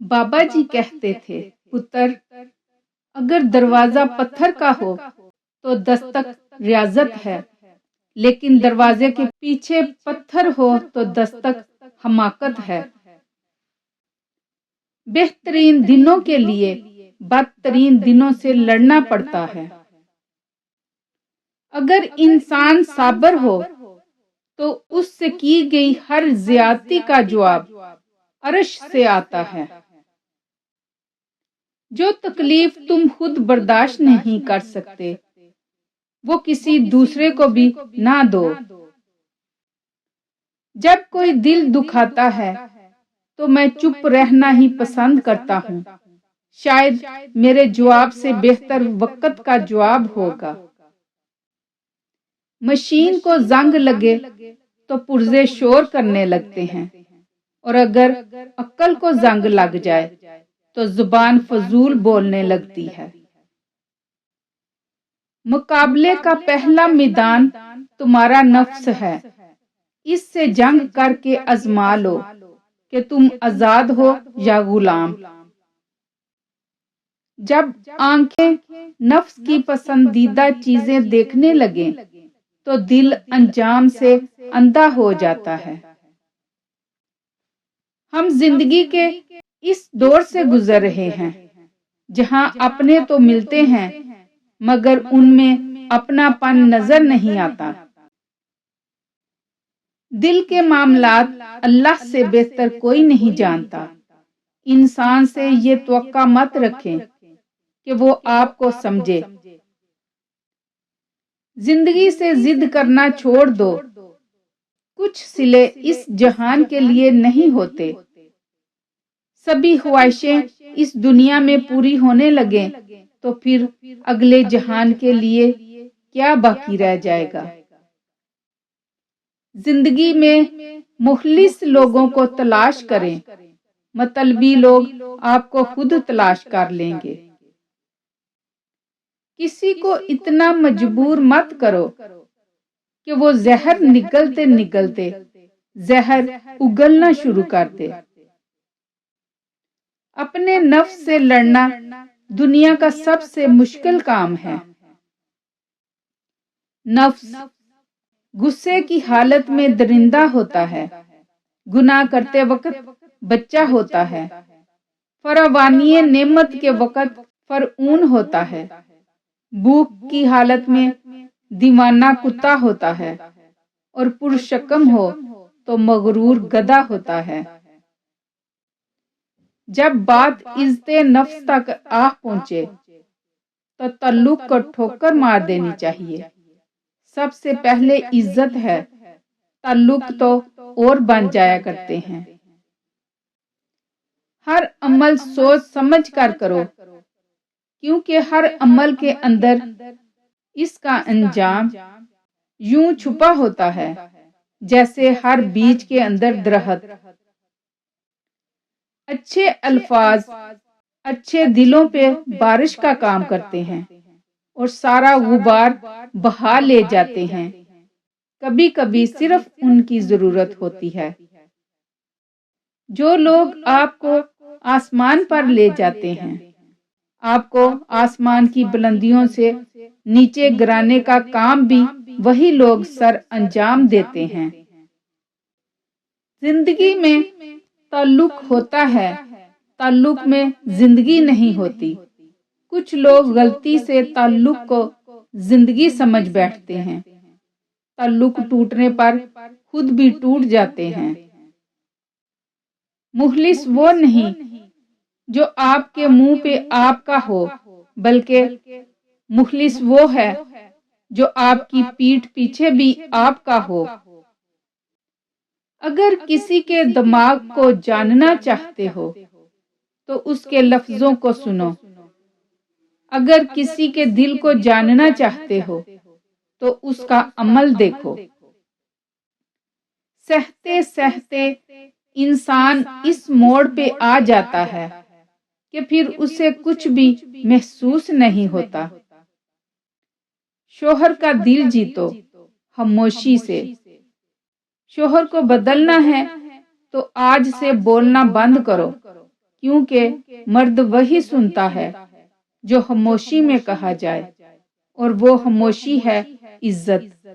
بابا جی کہتے تھے، پتر، اگر دروازہ پتھر کا ہو تو دستک ریاضت ہے، لیکن دروازے کے پیچھے پتھر ہو تو دستک حماقت ہے۔ بہترین دنوں کے لیے بدترین دنوں سے لڑنا پڑتا ہے۔ اگر انسان صابر ہو تو اس سے کی گئی ہر زیادتی کا جواب عرش سے آتا ہے۔ جو تکلیف تم خود برداشت نہیں کر سکتے وہ کسی دوسرے کو بھی نہ دو۔ جب کوئی دل دکھاتا ہے تو میں چپ رہنا ہی پسند کرتا ہوں، شاید میرے جواب سے بہتر وقت کا جواب ہوگا۔ مشین کو زنگ لگے تو پرزے شور کرنے لگتے ہیں، اور اگر عقل کو زنگ لگ جائے تو زبان فضول بولنے لگتی ہے۔ مقابلے کا پہلا میدان تمہارا نفس ہے، اس سے جنگ کر کے آزما لو کہ تم آزاد ہو یا غلام۔ جب آنکھیں نفس کی پسندیدہ چیزیں دیکھنے لگیں تو دل انجام سے اندھا ہو جاتا ہے۔ ہم زندگی کے اس دور سے گزر رہے ہیں جہاں اپنے تو ملتے ہیں مگر ان میں اپنا پن نظر نہیں آتا۔ دل کے معاملات اللہ سے بہتر کوئی نہیں جانتا۔ انسان سے یہ توقع مت رکھیں کہ وہ آپ کو سمجھے۔ زندگی سے ضد کرنا چھوڑ دو، کچھ صلے اس جہان کے لیے نہیں ہوتے۔ سبھی خواہشیں اس دنیا میں پوری ہونے لگیں تو پھر اگلے جہان کے لیے کیا باقی رہ جائے گا؟ زندگی میں مخلص لوگوں کو تلاش کریں، مطلبی لوگ آپ کو خود تلاش کر لیں گے۔ کسی کو اتنا مجبور مت کرو کہ وہ زہر نگلتے نگلتے زہر اگلنا شروع کر دے۔ اپنے نفس سے لڑنا دنیا کا سب سے مشکل کام ہے۔ نفس غصے کی حالت میں درندہ ہوتا ہے، گناہ کرتے وقت بچہ ہوتا ہے، فراوانی نعمت کے وقت فرعون ہوتا ہے، بھوک کی حالت میں دیوانہ کتا ہوتا ہے، اور پرشکم ہو تو مغرور گدھا ہوتا ہے۔ جب بات عزت نفس تک آ پہنچے تو تعلق کو ٹھوکر مار دینی چاہیے۔ سب سے پہلے عزت ہے، تعلق تو اور بن جایا کرتے ہیں۔ ہر عمل سوچ سمجھ کر کرو، کیونکہ ہر عمل کے اندر اس کا انجام یوں چھپا ہوتا ہے جیسے ہر بیج کے اندر درخت۔ اچھے الفاظ اچھے دلوں پہ بارش کا کام کرتے ہیں اور سارا غبار بہا لے جاتے ہیں۔ کبھی کبھی صرف ان کی ضرورت ہوتی ہے۔ جو لوگ آپ کو آسمان پر لے جاتے ہیں، آپ کو آسمان کی بلندیوں سے نیچے گرانے کا کام بھی وہی لوگ سر انجام دیتے ہیں۔ زندگی میں تعلق ہوتا ہے، تعلق میں زندگی نہیں ہوتی۔ کچھ لوگ غلطی سے تعلق کو زندگی سمجھ بیٹھتے ہیں، تعلق ٹوٹنے پر خود بھی ٹوٹ جاتے ہیں۔ مخلص وہ نہیں جو آپ کے منہ پہ آپ کا ہو، بلکہ مخلص وہ ہے جو آپ کی پیٹھ پیچھے بھی آپ کا ہو۔ اگر کسی کے دماغ کو جاننا چاہتے ہو تو اس کے لفظوں کو سنو، اگر کسی کے دل کو جاننا چاہتے ہو تو اس کا عمل دیکھو۔ سہتے سہتے انسان اس موڑ پہ آ جاتا ہے کہ پھر اسے کچھ بھی محسوس نہیں ہوتا۔ شوہر کا دل جیتو خاموشی سے۔ شوہر کو بدلنا ہے تو آج سے بولنا بند کرو، کیونکہ مرد وہی سنتا ہے جو خاموشی میں کہا جائے، اور وہ خاموشی ہے عزت۔